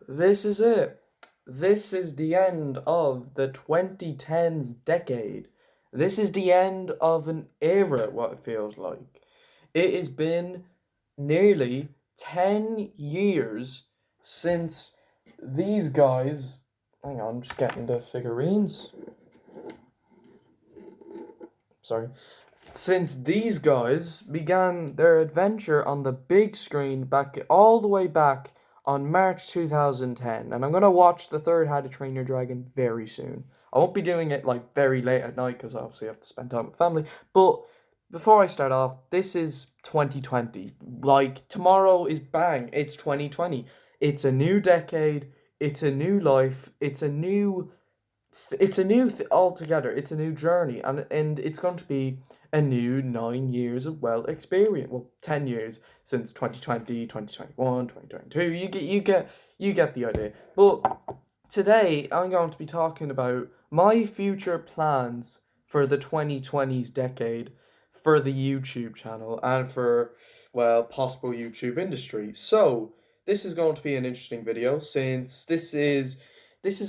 This is it. This is the end of the 2010s decade. This is the end of an era, what it feels like. It has been nearly 10 years since these guys. Hang on, I'm just getting the figurines. Sorry. Since these guys began their adventure on the big screen back all the way back on March 2010, and I'm gonna watch the third How to Train Your Dragon very soon. I won't be doing it like very late at night because obviously I have to spend time with family. But before I start off, this is 2020. Like tomorrow is bang. It's 2020. It's a new decade. It's a new life. It's a new altogether. It's a new journey, and it's going to be a new 9 years of well experience. Well, 10 years since 2020, 2021, 2022. You get the idea. But today I'm going to be talking about my future plans for the 2020s decade for the YouTube channel and for well possible YouTube industry. So this is going to be an interesting video since this is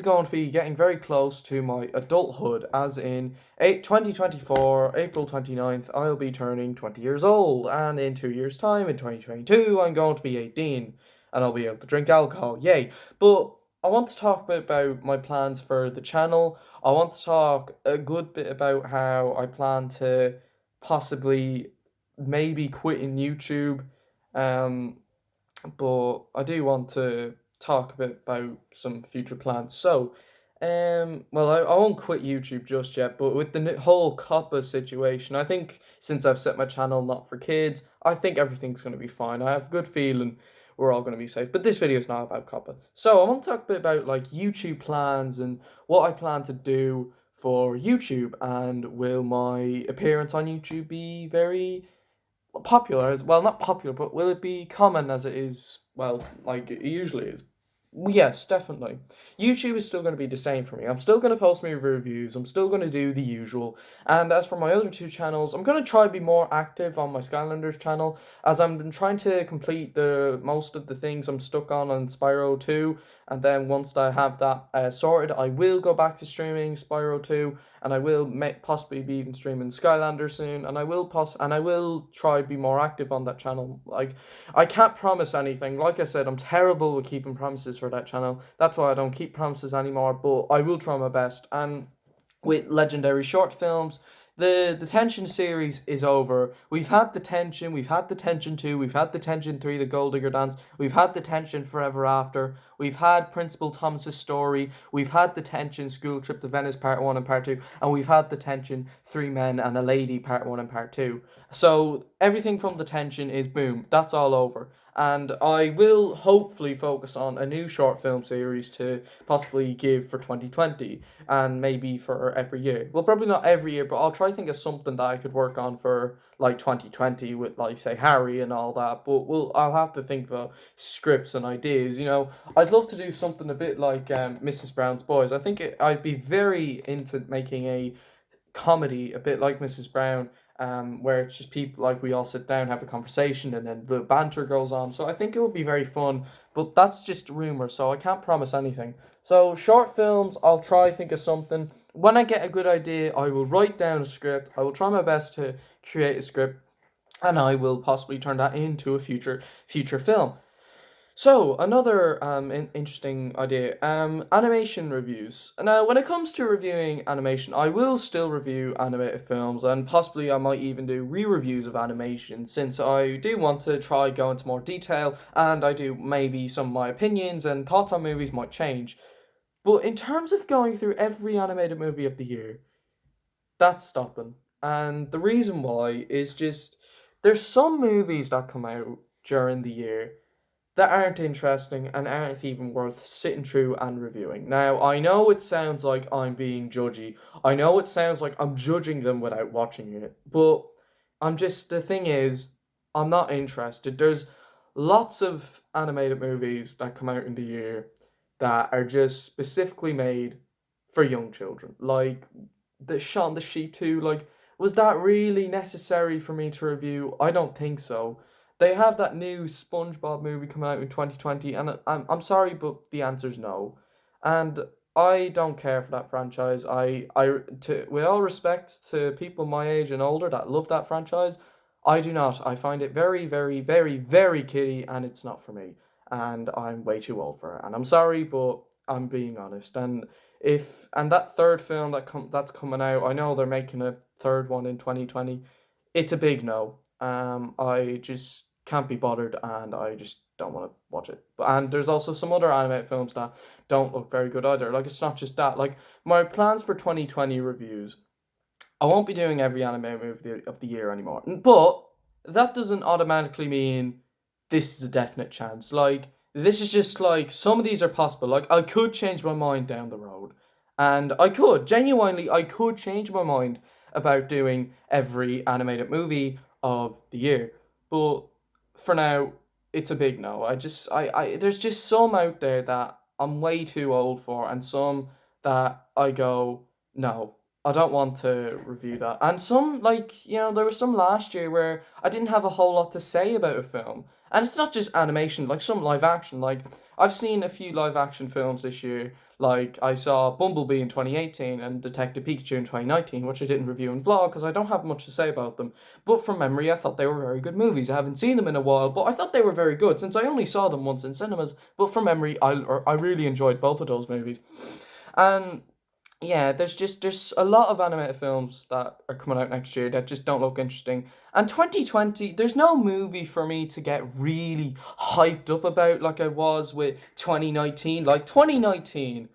going to be getting very close to my adulthood, as in 2024, April 29th, I'll be turning 20 years old, and in 2 years' time, in 2022, I'm going to be 18, and I'll be able to drink alcohol, yay. But I want to talk a bit about my plans for the channel. I want to talk a good bit about how I plan to possibly maybe quitting YouTube, um, but I do want to talk a bit about some future plans. So, well, I won't quit YouTube just yet, but with the whole COPPA situation, I think since I've set my channel not for kids, I think everything's going to be fine. I have a good feeling we're all going to be safe. But this video is not about COPPA. So, I want to talk a bit about like YouTube plans and what I plan to do for YouTube, and will my appearance on YouTube be very popular as well, not popular, but will it be common as it is, well, like it usually is? Yes, definitely. YouTube is still going to be the same for me. I'm still going to post my reviews. I'm still going to do the usual. And as for my other two channels, I'm going to try to be more active on my Skylanders channel, as I'm been trying to complete the most of the things I'm stuck on Spyro 2. And then once I have that sorted, I will go back to streaming Spyro 2, and I will possibly be even streaming Skylanders soon, and I will try to be more active on that channel. Like, I can't promise anything. Like I said, I'm terrible with keeping promises for that channel. That's why I don't keep promises anymore, but I will try my best. And with legendary short films, the Detention series is over. We've had Detention, we've had Detention 2, we've had Detention 3, The Gold Digger Dance, we've had Detention Forever After, we've had Principal Thomas's Story, we've had Detention School Trip to Venice Part 1 and Part 2, and we've had Detention Three Men and a Lady Part 1 and Part 2. So everything from Detention is boom, that's all over. And I will hopefully focus on a new short film series to possibly give for 2020, and maybe for every year. Well, probably not every year, but I'll try to think of something that I could work on for like 2020 with, like, say, Harry and all that. But I'll have to think of scripts and ideas. I'd love to do something a bit like Mrs. Brown's Boys. I think I'd be very into making a comedy a bit like Mrs. Brown, where it's just people, like, we all sit down, have a conversation, and then the banter goes on. So I think it would be very fun, but that's just rumor, so I can't promise anything. So short films, I'll try think of something. When I get a good idea, I will write down a script. I will try my best to create a script, and I will possibly turn that into a future film. So another interesting idea, animation reviews. Now, when it comes to reviewing animation, I will still review animated films, and possibly I might even do re-reviews of animation, since I do want to try go into more detail, and I do maybe some of my opinions and thoughts on movies might change. But in terms of going through every animated movie of the year, that's stopping. And the reason why is just there's some movies that come out during the year that aren't interesting and aren't even worth sitting through and reviewing. Now, I know it sounds like I'm being judgy. I know it sounds like I'm judging them without watching it, but the thing is, I'm not interested. There's lots of animated movies that come out in the year that are just specifically made for young children. Like the Shaun the Sheep 2, like, was that really necessary for me to review? I don't think so. They have that new SpongeBob movie coming out in 2020, and I'm sorry, but the answer is no. And I don't care for that franchise. With all respect to people my age and older that love that franchise, I do not. I find it very, very, very, very kiddie, and it's not for me. And I'm way too old for it. And I'm sorry, but I'm being honest. And that third film that's coming out, I know they're making a third one in 2020. It's a big no. I just can't be bothered, and I just don't want to watch it. And there's also some other animated films that don't look very good either. Like, it's not just that. Like, my plans for 2020 reviews, I won't be doing every anime movie of the year anymore. But that doesn't automatically mean this is a definite chance. Like, this is just like some of these are possible. Like, I could change my mind down the road. And I could, genuinely, I could change my mind about doing every animated movie of the year. But for now, it's a big no. There's just some out there that I'm way too old for, and some that I go, no, I don't want to review that. And some, like, there was some last year where I didn't have a whole lot to say about a film. And it's not just animation, like some live action. Like, I've seen a few live action films this year. Like, I saw Bumblebee in 2018 and Detective Pikachu in 2019, which I didn't review in vlog because I don't have much to say about them. But from memory, I thought they were very good movies. I haven't seen them in a while, but I thought they were very good since I only saw them once in cinemas. But from memory, I really enjoyed both of those movies. And yeah, there's a lot of animated films that are coming out next year that just don't look interesting. And 2020, there's no movie for me to get really hyped up about like I was with 2019. Like 2019,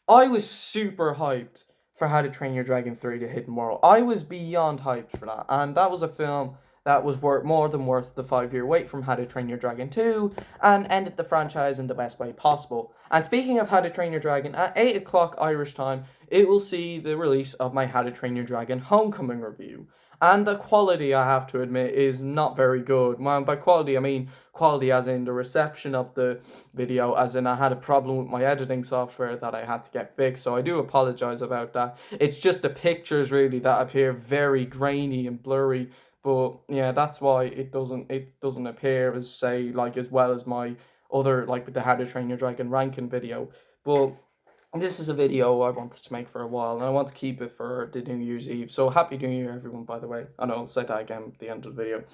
I was super hyped for How to Train Your Dragon 3: The Hidden World. I was beyond hyped for that. And that was a film that was worth more than worth the 5 year wait from How to Train Your Dragon 2 and ended the franchise in the best way possible. And speaking of How to Train Your Dragon, at 8 o'clock Irish time, it will see the release of my How to Train Your Dragon Homecoming review. And the quality, I have to admit, is not very good. Well, by quality, I mean quality as in the reception of the video, as in I had a problem with my editing software that I had to get fixed, so I do apologize about that. It's just the pictures really that appear very grainy and blurry, but yeah, that's why it doesn't appear as say like as well as my other like with the How to Train Your Dragon ranking video. But this is a video I wanted to make for a while, and I want to keep it for the New Year's Eve. So happy New Year, everyone! By the way, I know I'll say that again at the end of the video.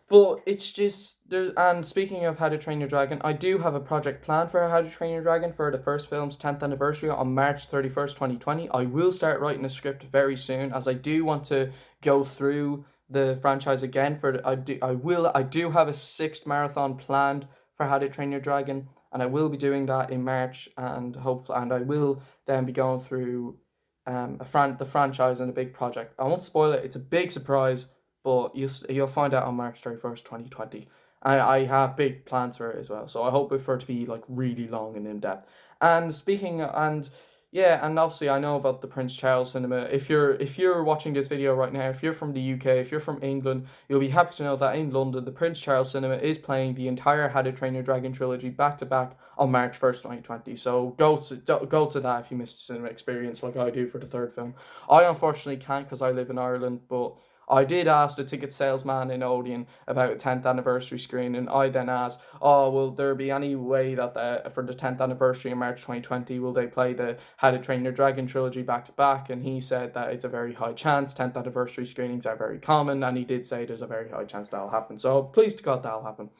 But it's just there. And speaking of How to Train Your Dragon, I do have a project planned for How to Train Your Dragon for the first film's 10th anniversary on March 31st, 2020. I will start writing a script very soon, as I do want to go through the franchise again. I do have a sixth marathon planned for How to Train Your Dragon, and I will be doing that in March, and hopefully, and I will then be going through the franchise and a big project. I won't spoil it. It's a big surprise, but you'll find out on March 31st, 2020. I have big plans for it as well, so I hope for it to be like really long and in depth. And speaking and yeah, and obviously I know about the Prince Charles Cinema. If you're watching this video right now, if you're from the UK, if you're from England, you'll be happy to know that in London, the Prince Charles Cinema is playing the entire How to Train Your Dragon trilogy back to back on March 1st, 2020. So go to that if you missed the cinema experience like I do for the third film. I unfortunately can't because I live in Ireland, but I did ask the ticket salesman in Odeon about a 10th anniversary screen, and I then asked, "Oh, will there be any way that for the 10th anniversary in March 2020, will they play the How to Train Your Dragon trilogy back to back?" And he said that it's a very high chance. 10th anniversary screenings are very common, and he did say there's a very high chance that'll happen. So pleased to God that'll happen.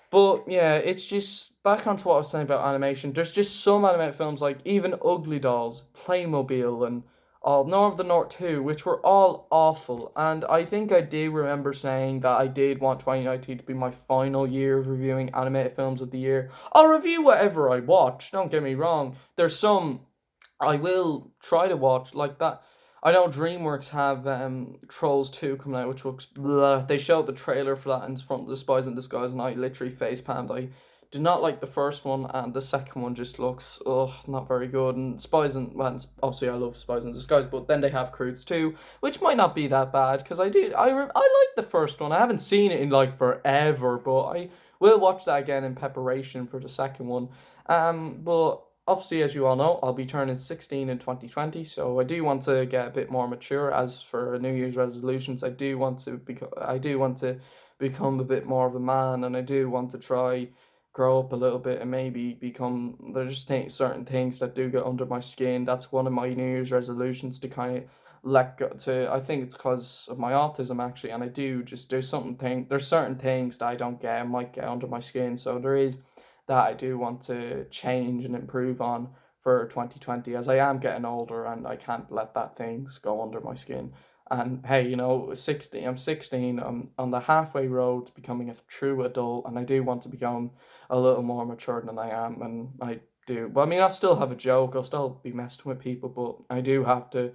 But yeah, it's just back onto what I was saying about animation. There's just some animated films like even Ugly Dolls, Playmobil, and all North of the North 2, which were all awful. And I think I did remember saying that I did want 2019 to be my final year of reviewing animated films of the year. I'll review whatever I watch, don't get me wrong. There's some I will try to watch like that. I know DreamWorks have Trolls 2 coming out, which looks bleh. They showed the trailer for that in front of the Spies in Disguise, and I literally face palmed. I did not like the first one, and the second one just looks not very good. And obviously I love Spies in Disguise, but then they have Croods 2, which might not be that bad because I like the first one. I haven't seen it in like forever, but I will watch that again in preparation for the second one. But obviously, as you all know, I'll be turning 16 in 2020, so I do want to get a bit more mature. As for New Year's resolutions, I do want to become a bit more of a man, and I do want to try grow up a little bit and maybe become. There's just certain things that do get under my skin. That's one of my New Year's resolutions, to kind of let go. To I think it's because of my autism actually, and I do just there's certain things that I don't get and might get under my skin. So there is that I do want to change and improve on for 2020, as I am getting older and I can't let that things go under my skin. And hey, 60, I'm 16, I'm on the halfway road to becoming a true adult, and I do want to become a little more mature than I am. And I do, well, I mean, I'll still have a joke, I'll still be messing with people, but I do have to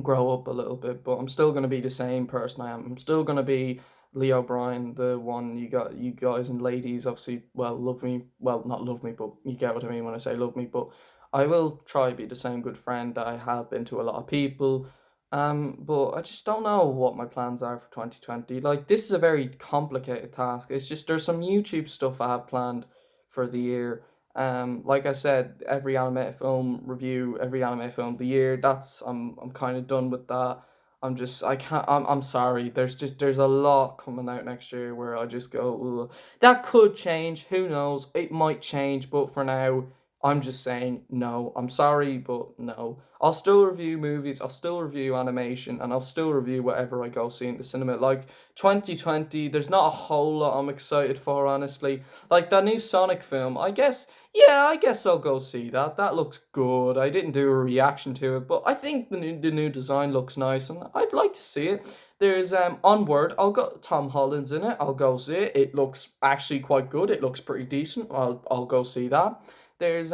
grow up a little bit, but I'm still gonna be the same person I am. I'm still gonna be Leo Bryan, the one you guys and ladies obviously love me. Well, not love me, but you get what I mean when I say love me. But I will try to be the same good friend that I have been to a lot of people. But I just don't know what my plans are for 2020. Like, this is a very complicated task. It's just there's some YouTube stuff I have planned for the year. Like I said, every animated film review, every animated film of the year. That's I'm kind of done with that. I can't. I'm sorry. There's a lot coming out next year where I just go, "Ugh." That could change. Who knows? It might change, but for now, I'm just saying no. I'm sorry, but no. I'll still review movies. I'll still review animation, and I'll still review whatever I go see in the cinema. Like 2020, there's not a whole lot I'm excited for, honestly. Like that new Sonic film, I guess. Yeah, I guess I'll go see that. That looks good. I didn't do a reaction to it, but I think the new design looks nice, and I'd like to see it. There's Onward. I'll go. Tom Holland's in it. I'll go see it. It looks actually quite good. It looks pretty decent. I'll go see that. There's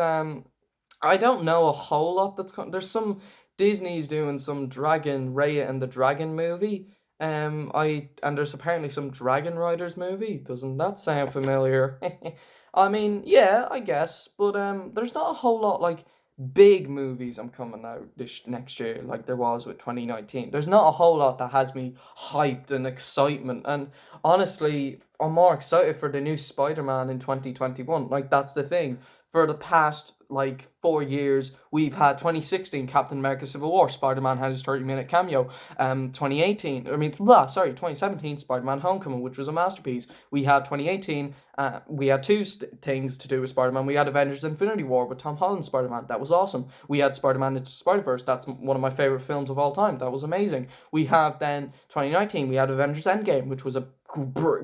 I don't know a whole lot there's some Disney's doing some Dragon Raya and the Dragon movie. I and there's apparently some Dragon Riders movie. Doesn't that sound familiar? I mean, yeah, I guess, but there's not a whole lot like big movies I'm coming out this next year like there was with 2019. There's not a whole lot that has me hyped and excitement. And honestly, I'm more excited for the new Spider-Man in 2021. Like, that's the thing. For the past like 4 years, we've had 2016 Captain America Civil War. Spider-Man had his 30-minute cameo. 2017 Spider-Man Homecoming, which was a masterpiece. We had 2018. We had two things to do with Spider-Man. We had Avengers Infinity War with Tom Holland Spider-Man. That was awesome. We had Spider-Man Into Spider-Verse. That's one of my favorite films of all time. That was amazing. We have then 2019. We had Avengers Endgame, which was a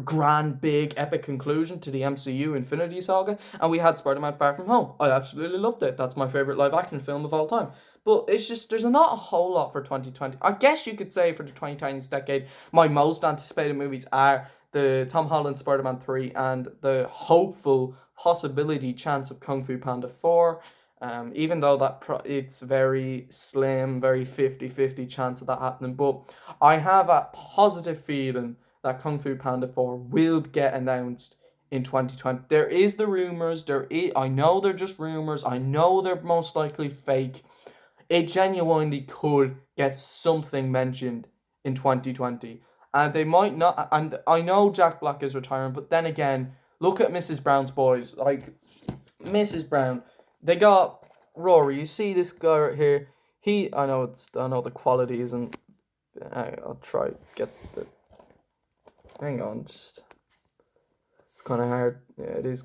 grand, big, epic conclusion to the MCU Infinity Saga. And we had Spider-Man Far From Home. I absolutely loved it. That's my favorite live action film of all time. But it's just, there's not a whole lot for 2020. I guess you could say for the 2020s decade, my most anticipated movies are the Tom Holland Spider-Man 3 and the hopeful possibility chance of Kung Fu Panda 4. Even though it's very slim, very 50-50 chance of that happening. But I have a positive feeling that Kung Fu Panda 4 will get announced in 2020. There is the rumors. I know they're just rumors. I know they're most likely fake. It genuinely could get something mentioned in 2020. And they might not. And I know Jack Black is retiring, but then again, look at Mrs. Brown's boys. Like, Mrs. Brown, they got Rory. You see this guy right here? I know the quality isn't. I'll try get the. Hang on, just. It's kind of hard. Yeah, it is.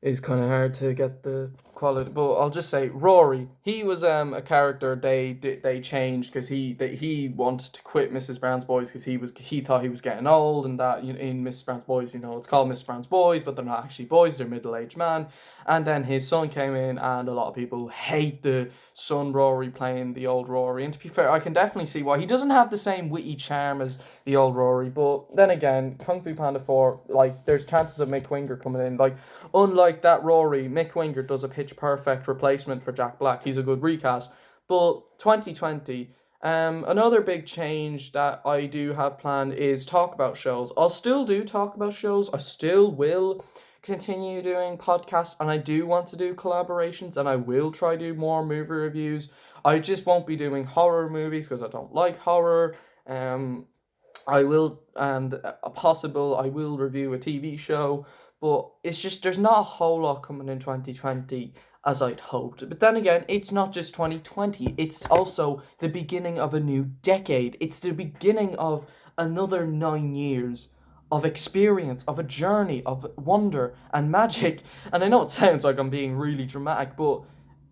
It's kind of hard to get the quality, but I'll just say Rory. He was a character they changed because he wanted to quit Mrs. Brown's Boys because he thought he was getting old, and that in Mrs. Brown's Boys, it's called Mrs. Brown's Boys, but they're not actually boys, they're middle-aged man. And then his son came in, and a lot of people hate the son Rory playing the old Rory. And to be fair, I can definitely see why. He doesn't have the same witty charm as the old Rory, but then again, Kung Fu Panda 4, like, there's chances of Mick Winger coming in. Like, unlike that Rory, Mick Winger does a pitch perfect replacement for Jack Black. He's a good recast. But 2020, another big change that I do have planned is talk about shows. I'll still do talk about shows. I still will continue doing podcasts, and I do want to do collaborations, and I will try do more movie reviews. I just won't be doing horror movies because I don't like horror. I will, and a possible I will review a TV show, but it's just there's not a whole lot coming in 2020 as I'd hoped. But then again, it's not just 2020, it's also the beginning of a new decade. It's the beginning of another 9 years of experience, of a journey, of wonder and magic. And I know it sounds like I'm being really dramatic, but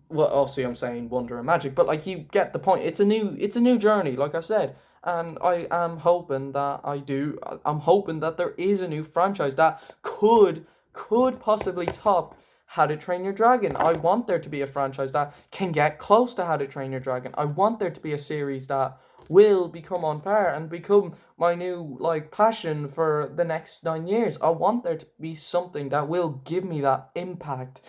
well, obviously I'm saying wonder and magic, but like you get the point. It's a new journey, like I said, and I am hoping that I'm hoping that there is a new franchise that could possibly top How to Train Your Dragon. I want there to be a franchise that can get close to How to Train Your Dragon. I want there to be a series that will become on par and become my new like passion for the next 9 years. I want there to be something that will give me that impact,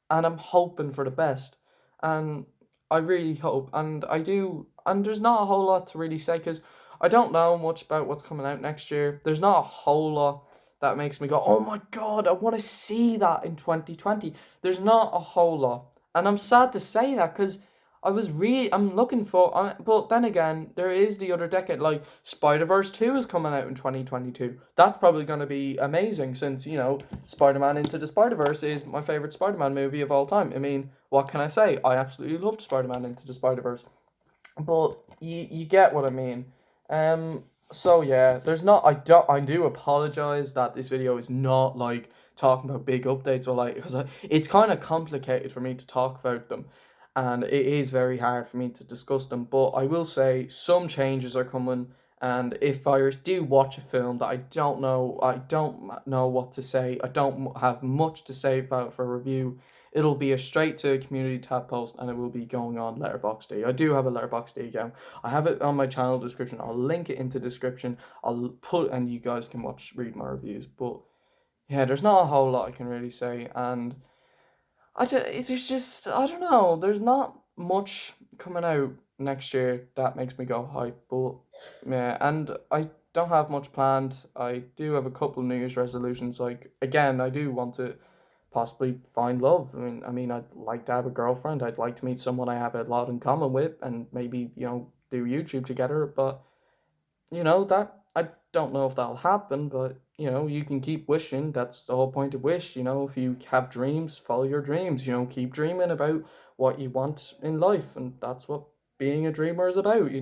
and I'm hoping for the best. And I really hope, and I do, and there's not a whole lot to really say because I don't know much about what's coming out next year. There's not a whole lot that makes me go, oh my god, I want to see that in 2020. There's not a whole lot, and I'm sad to say that because I'm looking for, but then again, there is the other decade, like Spider-Verse 2 is coming out in 2022. That's probably going to be amazing since, Spider-Man Into the Spider-Verse is my favorite Spider-Man movie of all time. I mean, what can I say? I absolutely loved Spider-Man Into the Spider-Verse. But you get what I mean. So yeah, there's not I do apologize that this video is not like talking about big updates or like because it's kind of complicated for me to talk about them, and it is very hard for me to discuss them. But I will say some changes are coming, and if I do watch a film that I don't know what to say, I don't have much to say about for a review. It'll be a straight to community tab post, and it will be going on Letterboxd. I do have a Letterboxd account. I have it on my channel description. I'll link it into the description. And you guys can read my reviews. But yeah, there's not a whole lot I can really say, and I don't know. There's not much coming out next year that makes me go hype. But yeah, and I don't have much planned. I do have a couple New Year's resolutions. Like again, I do want to possibly find love. I mean, I'd like to have a girlfriend. I'd like to meet someone I have a lot in common with, and maybe do YouTube together. But that I don't know if that'll happen. But you can keep wishing. That's the whole point of wish. If you have dreams, follow your dreams. Keep dreaming about what you want in life, and that's what being a dreamer is about.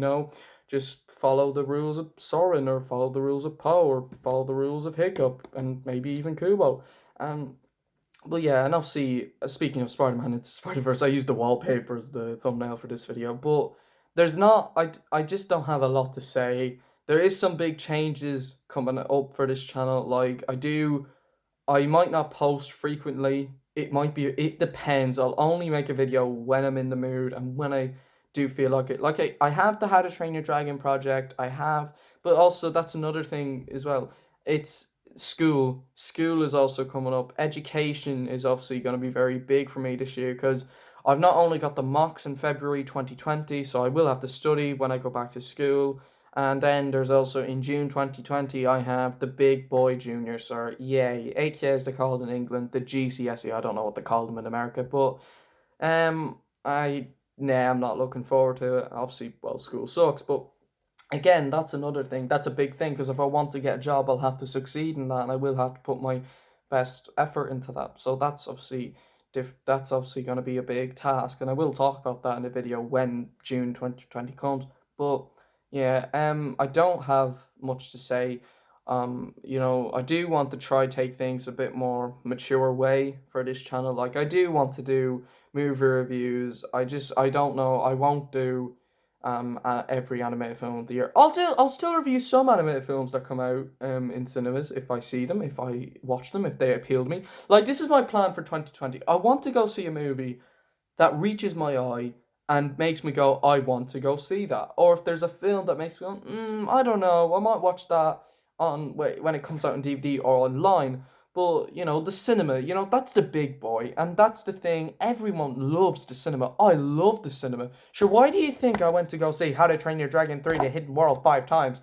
Just follow the rules of Soren, or follow the rules of Poe, or follow the rules of Hiccup, and maybe even Kubo. And Well, yeah, and obviously, speaking of Spider-Man, it's Spider-Verse. I used the wallpaper as the thumbnail for this video, but there's not. I just don't have a lot to say. There is some big changes coming up for this channel. Like I might not post frequently. It depends. I'll only make a video when I'm in the mood and when I do feel like it. Like I have the How to Train Your Dragon project. But also that's another thing as well. It's school. School is also coming up. Education is obviously going to be very big for me this year because I've not only got the mocks in February 2020, so I will have to study when I go back to school. And then there's also in June 2020, I have the Big Boy Junior, sir. Yay. AKA as they're called in England, the GCSE. I don't know what they call them in America, but um, I'm not looking forward to it. Obviously, well, school sucks, but again, that's another thing. That's a big thing because if I want to get a job, I'll have to succeed in that, and I will have to put my best effort into that. So that's obviously going to be a big task, and I will talk about that in a video when June 2020 comes. But yeah, I don't have much to say. I do want to try take things a bit more mature way for this channel. Like I do want to do movie reviews. I don't know. I won't do every animated film of the year. I'll still review some animated films that come out in cinemas if I see them, if I watch them, if they appeal to me. Like this is my plan for 2020. I want to go see a movie that reaches my eye and makes me go, I want to go see that. Or if there's a film that makes me go, I don't know, I might watch that when it comes out on DVD or online. But the cinema, that's the big boy, and that's the thing. Everyone loves the cinema. I love the cinema. Sure, why do you think I went to go see How to Train Your Dragon 3: The Hidden World 5 times?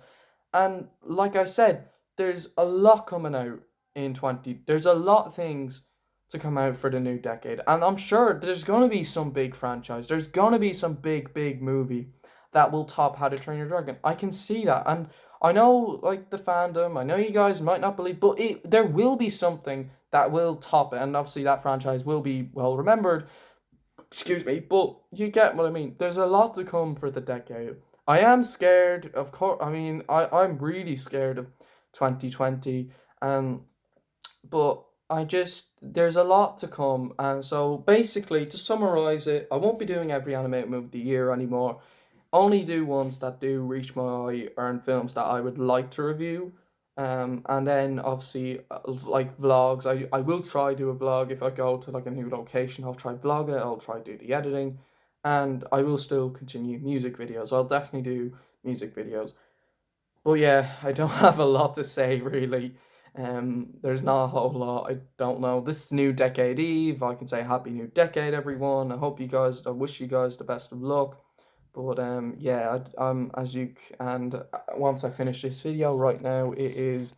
And like I said, there's a lot coming out in 20. There's a lot of things to come out for the new decade. And I'm sure there's going to be some big franchise. There's going to be some big movie that will top How to Train Your Dragon. I can see that. And I know, like, the fandom, I know you guys might not believe, but there will be something that will top it. And obviously, that franchise will be well remembered. Excuse me, but you get what I mean. There's a lot to come for the decade. I am scared, of course. I mean, I'm really scared of 2020. But there's a lot to come, and so basically, to summarize it, I won't be doing every animated movie of the year anymore. Only do ones that do reach my earned films that I would like to review. And then obviously, like vlogs, I will try do a vlog if I go to like a new location. I'll try vlog it. I'll try do the editing, and I will still continue music videos. I'll definitely do music videos. But yeah, I don't have a lot to say really. There's not a whole lot. I don't know. This is New Decade Eve. I can say Happy New Decade, everyone. I wish you guys the best of luck. But yeah, as you and once I finish this video right now, it is.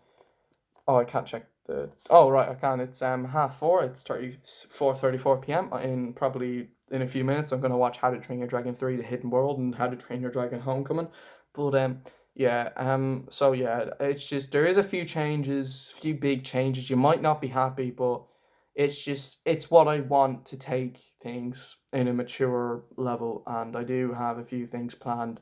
Oh, I can't check the. Oh right, I can. It's 4:30. It's 4:34 p.m. In a few minutes, I'm gonna watch How to Train Your Dragon 3: The Hidden World and How to Train Your Dragon Homecoming. But yeah, so yeah, it's just there is a few changes, few big changes. You might not be happy, but it's what I want to take things in a mature level, and I do have a few things planned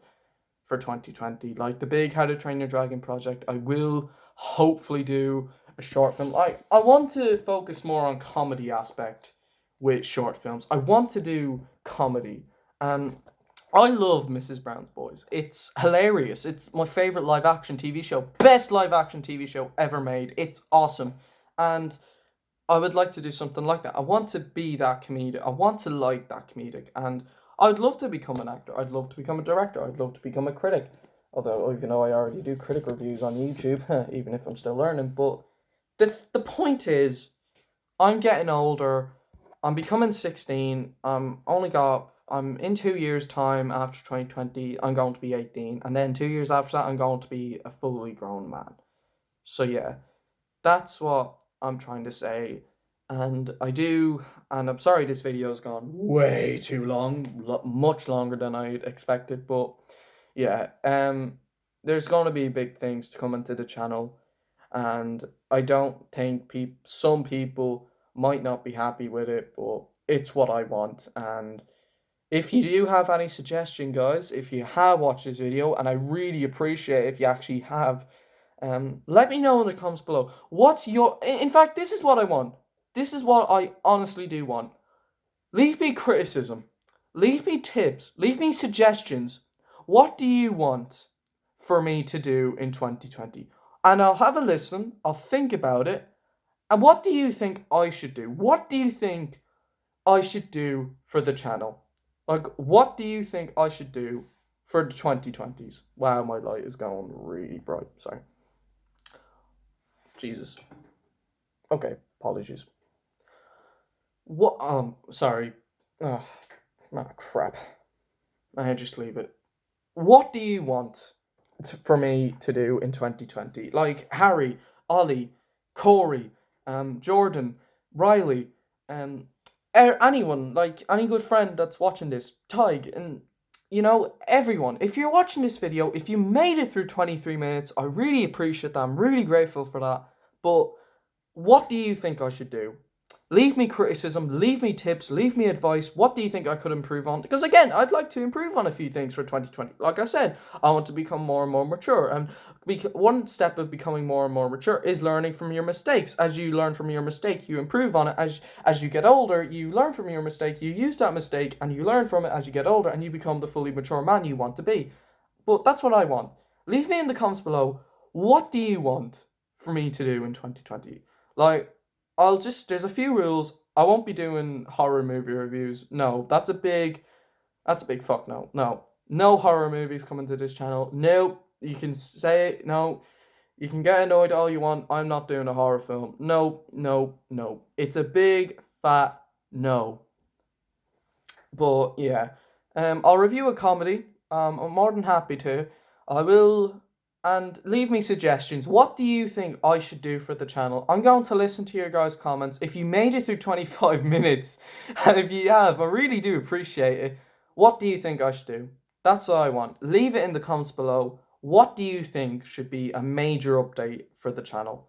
for 2020, like the big How to Train Your Dragon project. I will hopefully do a short film. I want to focus more on comedy aspect with short films. I want to do comedy, and I love Mrs. Brown's Boys. It's hilarious. It's my favorite live action TV show. Best live action TV show ever made. It's awesome. And I would like to do something like that. I want to be that comedic. I want to like that comedic. And I'd love to become an actor. I'd love to become a director. I'd love to become a critic. Although, even though I already do critic reviews on YouTube, even if I'm still learning. But the point is, I'm getting older. I'm becoming 16. I'm in 2 years' time after 2020, I'm going to be 18. And then 2 years after that, I'm going to be a fully grown man. So yeah, that's what I'm trying to say. And I'm sorry this video's gone way too long, much longer than I'd expected. But yeah, there's going to be big things to come into the channel. And I don't think some people might not be happy with it, but it's what I want. And if you do have any suggestion, guys, if you have watched this video, and I really appreciate if you actually have, let me know in the comments below. In fact, this is what I want. This is what I honestly do want. Leave me criticism. Leave me tips. Leave me suggestions. What do you want for me to do in 2020? And I'll have a listen. I'll think about it. And what do you think I should do? What do you think I should do for the channel? Like, what do you think I should do for the 2020s? Wow, my light is going really bright. Sorry. Jesus. Okay, apologies. What? Sorry. Oh, crap. I just leave it. What do you want for me to do in 2020? Like Harry, Ollie, Corey, Jordan, Riley, anyone, like any good friend that's watching this, Tig, and everyone. If you're watching this video, if you made it through 23 minutes, I really appreciate that. I'm really grateful for that. But what do you think I should do? Leave me criticism, leave me tips, leave me advice. What do you think I could improve on? Because again, I'd like to improve on a few things for 2020. Like I said, I want to become more and more mature. And one step of becoming more and more mature is learning from your mistakes. As you learn from your mistake, you improve on it. As you get older, you learn from your mistake, you use that mistake, and you learn from it as you get older, and you become the fully mature man you want to be. But that's what I want. Leave me in the comments below. What do you want for me to do in 2020? Like, there's a few rules. I won't be doing horror movie reviews. No, that's a big fuck no. No. No horror movies coming to this channel. No, you can say it. No, you can get annoyed all you want. I'm not doing a horror film. No, no, no. It's a big fat no. But yeah, I'll review a comedy. I'm more than happy to. I will. And leave me suggestions. What do you think I should do for the channel? I'm going to listen to your guys' comments. If you made it through 25 minutes, and if you have, I really do appreciate it. What do you think I should do? That's what I want. Leave it in the comments below. What do you think should be a major update for the channel?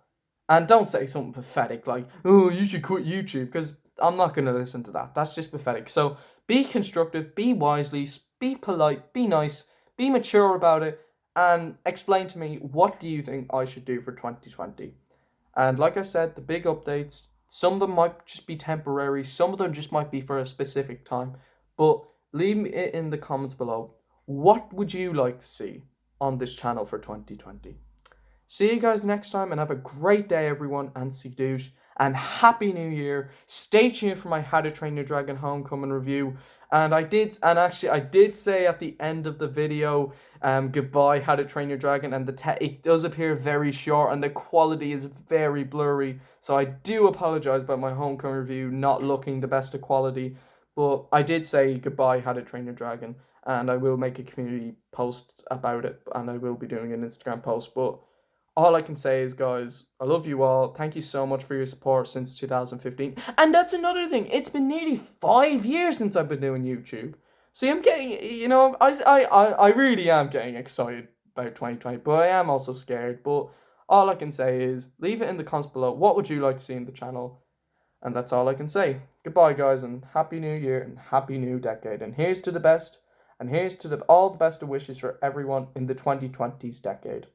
And don't say something pathetic like, oh, you should quit YouTube, because I'm not going to listen to that. That's just pathetic. So be constructive, be wisely, be polite, be nice, be mature about it, and explain to me, what do you think I should do for 2020? And like I said, the big updates, some of them might just be temporary, some of them just might be for a specific time. But leave me it in the comments below. What would you like to see on this channel for 2020? See you guys next time, and have a great day, everyone, and see douche. And Happy New Year. Stay tuned for my How to Train Your Dragon Homecoming review. And I did say at the end of the video, goodbye, How to Train Your Dragon, and it does appear very short, and the quality is very blurry. So I do apologize about my Homecoming review not looking the best of quality. But I did say goodbye, How to Train Your Dragon, and I will make a community post about it, and I will be doing an Instagram post. But all I can say is, guys, I love you all. Thank you so much for your support since 2015. And that's another thing. It's been nearly 5 years since I've been doing YouTube. See, I'm getting, I really am getting excited about 2020, but I am also scared. But all I can say is, leave it in the comments below. What would you like to see in the channel? And that's all I can say. Goodbye, guys, and Happy New Year and Happy New Decade. And here's to the best, and here's to all the best of wishes for everyone in the 2020s decade.